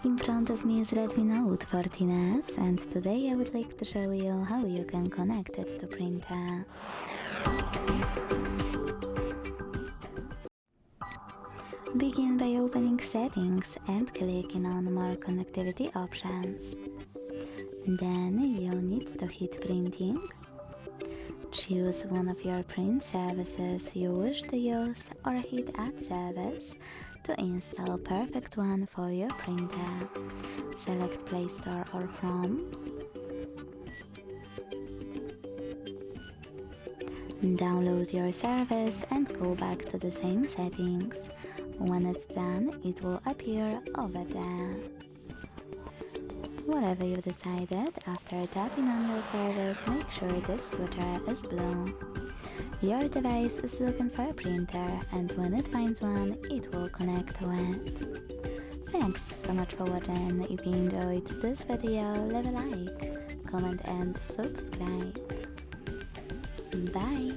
In front of me is Redmi Note 14s, and today I would like to show you how you can connect it to printer. Begin by opening Settings and clicking on More Connectivity options. Then you need to hit Printing. Choose one of your print services you wish to use or hit Add Service to install perfect one for your printer. Select Play Store or Chrome. Download your service and go back to the same settings. When it's done, it will appear over there. Whatever you decided, after tapping on your service, make sure this switcher is blue. Your device is looking for a printer, and when it finds one, it will connect to it. Thanks so much for watching. If you enjoyed this video, leave a like, comment and subscribe. Bye!